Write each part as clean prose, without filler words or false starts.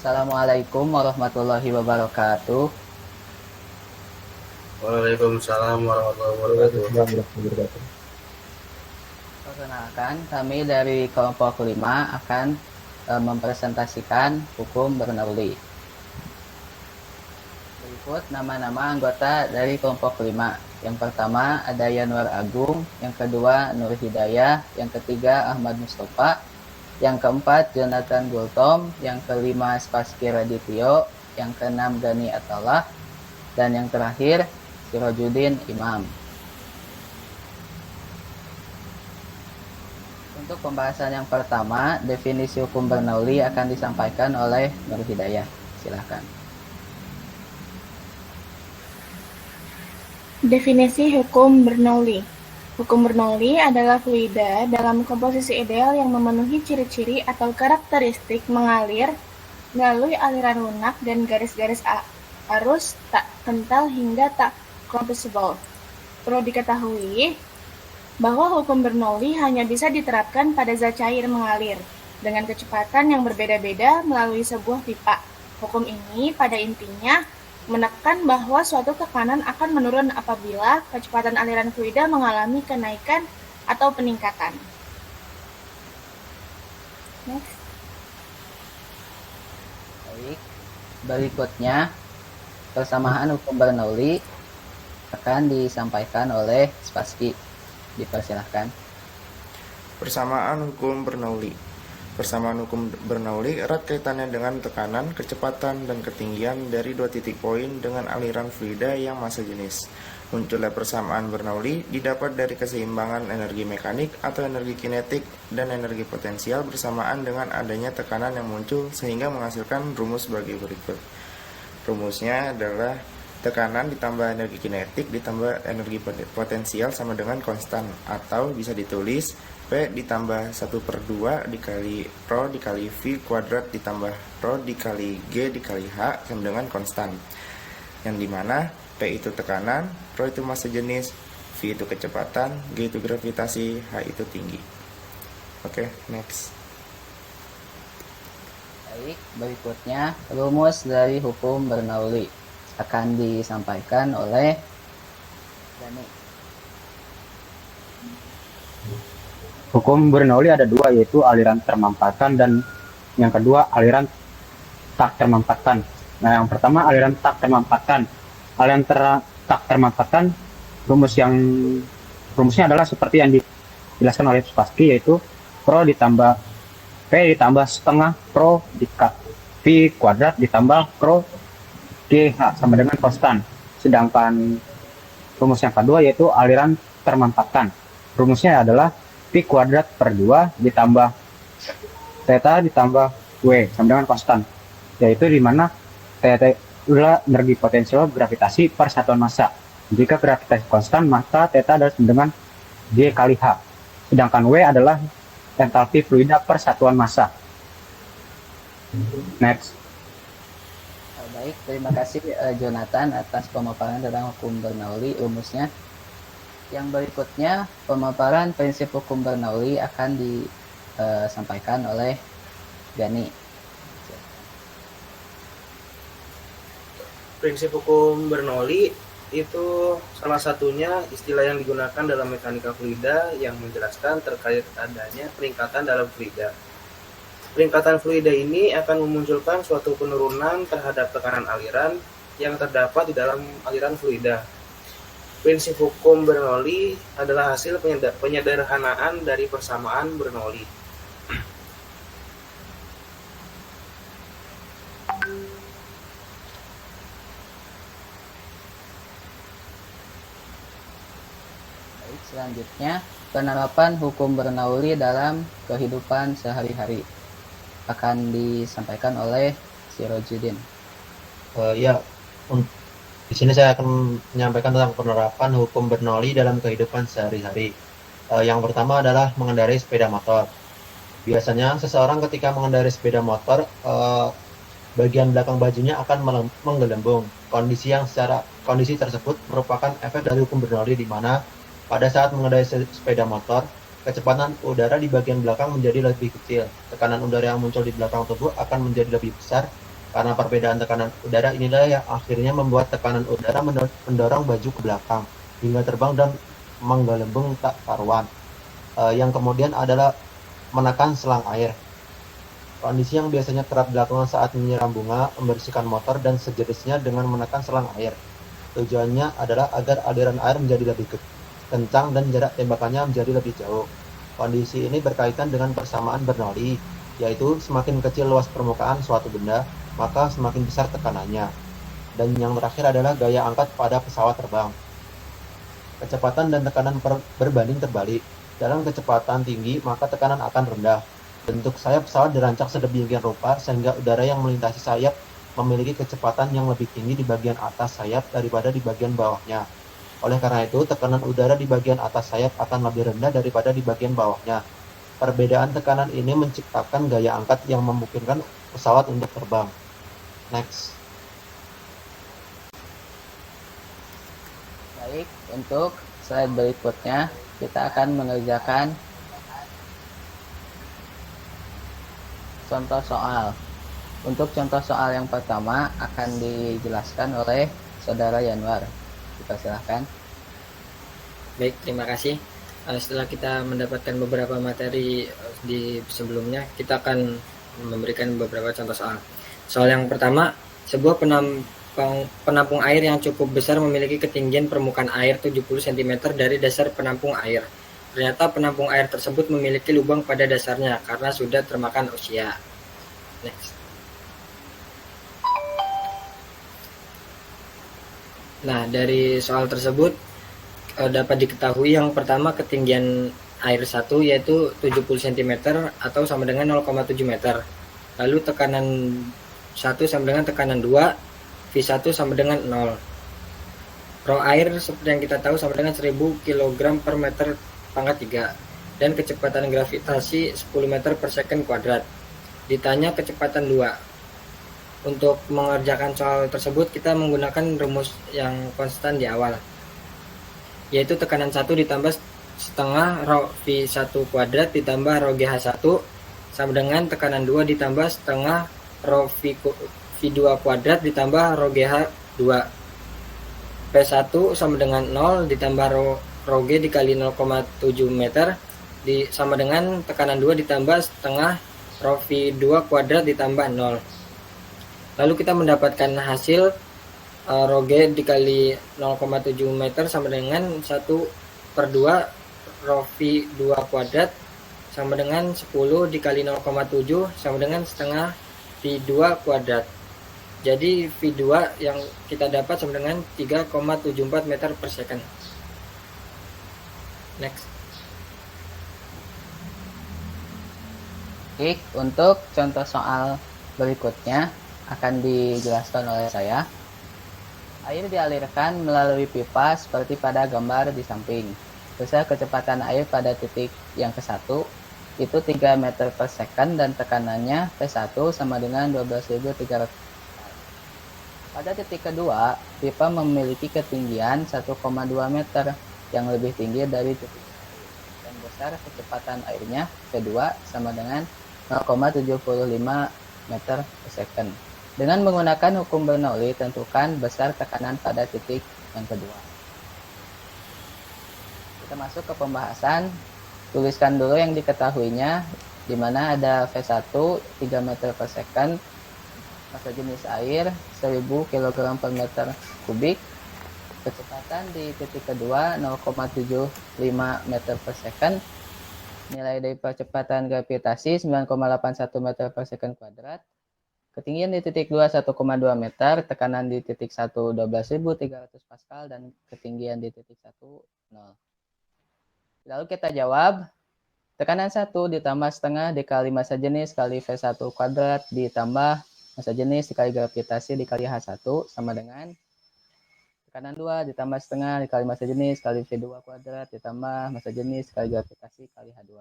Assalamualaikum warahmatullahi wabarakatuh. Waalaikumsalam warahmatullahi wabarakatuh. Perkenalkan, kami dari kelompok 5 akan mempresentasikan hukum Bernoulli. Berikut nama-nama anggota dari kelompok 5. Yang pertama ada Yanwar Agung, yang kedua Nur Hidayah, yang ketiga Ahmad Mustafa, yang keempat Jonathan Gultom, yang kelima Spassky Radityo, yang keenam Gani Atallah, dan yang terakhir Sirojudin Imam. Untuk pembahasan yang pertama, definisi hukum Bernoulli akan disampaikan oleh Nur Hidayah. Silakan. Definisi hukum Bernoulli. Hukum Bernoulli adalah fluida dalam komposisi ideal yang memenuhi ciri-ciri atau karakteristik mengalir melalui aliran lunak dan garis-garis arus tak kental hingga tak compressible. Perlu diketahui bahwa hukum Bernoulli hanya bisa diterapkan pada zat cair mengalir dengan kecepatan yang berbeda-beda melalui sebuah pipa. Hukum ini pada intinya menekan bahwa suatu tekanan akan menurun apabila kecepatan aliran fluida mengalami kenaikan atau peningkatan. Next. Baik, berikutnya persamaan hukum Bernoulli akan disampaikan oleh Spassky. Dipersilahkan. Persamaan hukum Bernoulli. Persamaan hukum Bernoulli erat kaitannya dengan tekanan, kecepatan, dan ketinggian dari dua titik poin dengan aliran fluida yang massa jenis. Munculnya persamaan Bernoulli didapat dari keseimbangan energi mekanik atau energi kinetik dan energi potensial bersamaan dengan adanya tekanan yang muncul sehingga menghasilkan rumus sebagai berikut. Rumusnya adalah tekanan ditambah energi kinetik ditambah energi potensial sama dengan konstan, atau bisa ditulis P ditambah 1/2 dikali Rho dikali V kuadrat ditambah Rho dikali G dikali H sama dengan konstan, yang dimana P itu tekanan, Rho itu massa jenis, V itu kecepatan, G itu gravitasi, H itu tinggi. Oke, next. Baik, berikutnya rumus dari hukum Bernoulli akan disampaikan oleh Gani. Hukum Bernoulli ada dua, yaitu aliran termampatkan dan yang kedua aliran tak termampatkan. Nah, yang pertama aliran tak termampatkan. Aliran tak termampatkan rumusnya adalah seperti yang dijelaskan oleh Spassky, yaitu Rho ditambah P ditambah setengah Rho V kuadrat ditambah Rho GH sama dengan konstan. Sedangkan rumus yang kedua yaitu aliran termampatkan. Rumusnya adalah P kuadrat per 2 ditambah theta ditambah W sama dengan konstan, yaitu di mana theta adalah energi potensial gravitasi per satuan massa. Jika gravitasi konstan, maka theta adalah sama dengan G kali H. Sedangkan W adalah entalpi fluida per satuan massa. Next. Baik, terima kasih Jonathan atas pemaparan tentang hukum Bernoulli rumusnya. Yang berikutnya, pemaparan prinsip hukum Bernoulli akan disampaikan oleh Gani. Prinsip hukum Bernoulli itu salah satunya istilah yang digunakan dalam mekanika fluida yang menjelaskan terkait adanya peningkatan dalam fluida. Peningkatan fluida ini akan memunculkan suatu penurunan terhadap tekanan aliran yang terdapat di dalam aliran fluida. Prinsip hukum Bernoulli adalah hasil penyederhanaan dari persamaan Bernoulli. Baik, selanjutnya penerapan hukum Bernoulli dalam kehidupan sehari-hari akan disampaikan oleh Sirojudin. Ya, di sini saya akan menyampaikan tentang penerapan hukum Bernoulli dalam kehidupan sehari-hari. Yang pertama adalah mengendarai sepeda motor. Biasanya seseorang ketika mengendarai sepeda motor, bagian belakang bajunya akan menggelembung. Kondisi tersebut merupakan efek dari hukum Bernoulli, di mana pada saat mengendarai sepeda motor, kecepatan udara di bagian belakang menjadi lebih kecil. Tekanan udara yang muncul di belakang tubuh akan menjadi lebih besar Karena perbedaan tekanan udara inilah yang akhirnya membuat tekanan udara mendorong baju ke belakang hingga terbang dan menggelembung tak karuan. Yang kemudian adalah menekan selang air. Kondisi yang biasanya kerap dilakukan saat menyiram bunga, membersihkan motor, dan sejenisnya dengan menekan selang air. Tujuannya adalah agar aliran air menjadi lebih kencang dan jarak tembakannya menjadi lebih jauh. Kondisi ini berkaitan dengan persamaan Bernoulli, yaitu semakin kecil luas permukaan suatu benda, maka semakin besar tekanannya. Dan yang terakhir adalah gaya angkat pada pesawat terbang. Kecepatan dan tekanan berbanding terbalik. Dalam kecepatan tinggi, maka tekanan akan rendah. Bentuk sayap pesawat dirancang sedemikian rupa sehingga udara yang melintasi sayap memiliki kecepatan yang lebih tinggi di bagian atas sayap daripada di bagian bawahnya. Oleh karena itu, tekanan udara di bagian atas sayap akan lebih rendah daripada di bagian bawahnya. Perbedaan tekanan ini menciptakan gaya angkat yang memungkinkan pesawat untuk terbang. Next. Baik, untuk slide berikutnya kita akan mengerjakan contoh soal. Untuk contoh soal yang pertama akan dijelaskan oleh Saudara Yanwar. Dipersilahkan. Baik, terima kasih. Setelah kita mendapatkan beberapa materi di sebelumnya, kita akan memberikan beberapa contoh soal. Soal yang pertama, sebuah penampung air yang cukup besar memiliki ketinggian permukaan air 70 cm dari dasar penampung air. Ternyata penampung air tersebut memiliki lubang pada dasarnya karena sudah termakan usia. Next. Nah, dari soal tersebut dapat diketahui yang pertama ketinggian air 1 yaitu 70 cm atau sama dengan 0,7 meter. Lalu tekanan 1 sama dengan tekanan 2, V1 sama dengan 0. Rho air seperti yang kita tahu sama dengan 1000 kg per meter pangkat 3 dan kecepatan gravitasi 10 meter per second kuadrat. Ditanya kecepatan 2. Untuk mengerjakan soal tersebut kita menggunakan rumus yang konstan di awal, yaitu tekanan 1 ditambah setengah rho V1 kuadrat ditambah rho GH1 sama dengan tekanan 2 ditambah setengah rho V2 kuadrat ditambah rho GH2. P1 sama dengan 0 ditambah rho G dikali 0,7 meter sama dengan tekanan 2 ditambah setengah rho V2 kuadrat ditambah 0. Lalu kita mendapatkan hasil rho G dikali 0,7 meter sama dengan 1/2 rho V2 kuadrat sama dengan 10 dikali 0,7 sama dengan setengah V2 kuadrat. Jadi V2 yang kita dapat sama dengan 3,74 meter per second. Next. Baik, untuk contoh soal berikutnya akan dijelaskan oleh saya. Air dialirkan melalui pipa seperti pada gambar di samping. Besar kecepatan air pada titik yang ke-1 itu 3 meter per second dan tekanannya P1 sama dengan 12.300. Pada titik kedua, pipa memiliki ketinggian 1,2 meter yang lebih tinggi dari titik dan besar kecepatan airnya P2 sama dengan 0,75 meter per second. Dengan menggunakan hukum Bernoulli, tentukan besar tekanan pada titik yang kedua. Kita masuk ke pembahasan. Tuliskan dulu yang diketahuinya, di mana ada V1 3 meter per second, massa jenis air 1000 kg per meter kubik, kecepatan di titik kedua 0,75 meter per second, nilai dari percepatan gravitasi 9,81 meter per second kuadrat, ketinggian di titik 2 1,2 meter, tekanan di titik 1 12.300 Pascal, dan ketinggian di titik 1 0. Lalu kita jawab, tekanan 1 ditambah setengah dikali massa jenis kali V1 kuadrat ditambah massa jenis dikali gravitasi dikali H1 sama dengan tekanan 2 ditambah setengah dikali massa jenis kali V2 kuadrat ditambah massa jenis dikali gravitasi kali H2.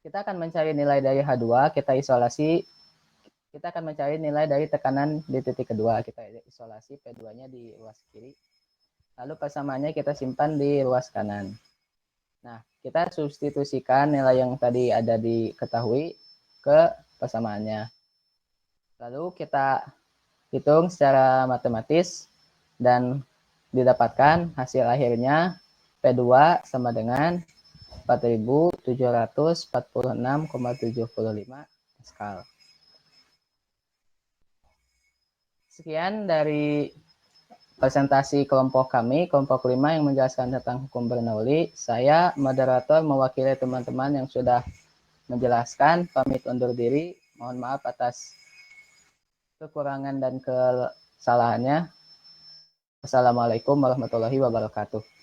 Kita akan mencari nilai dari H2, kita akan mencari nilai dari tekanan di titik kedua. Kita isolasi P2-nya di ruas kiri. Lalu persamaannya kita simpan di ruas kanan. Nah, kita substitusikan nilai yang tadi ada diketahui ke persamaannya. Lalu kita hitung secara matematis dan didapatkan hasil akhirnya P2 sama dengan 4746,75 Pascal. Sekian dari presentasi kelompok kami, kelompok 5 yang menjelaskan tentang hukum Bernoulli. Saya, moderator, mewakili teman-teman yang sudah menjelaskan, pamit undur diri. Mohon maaf atas kekurangan dan kesalahannya. Assalamualaikum warahmatullahi wabarakatuh.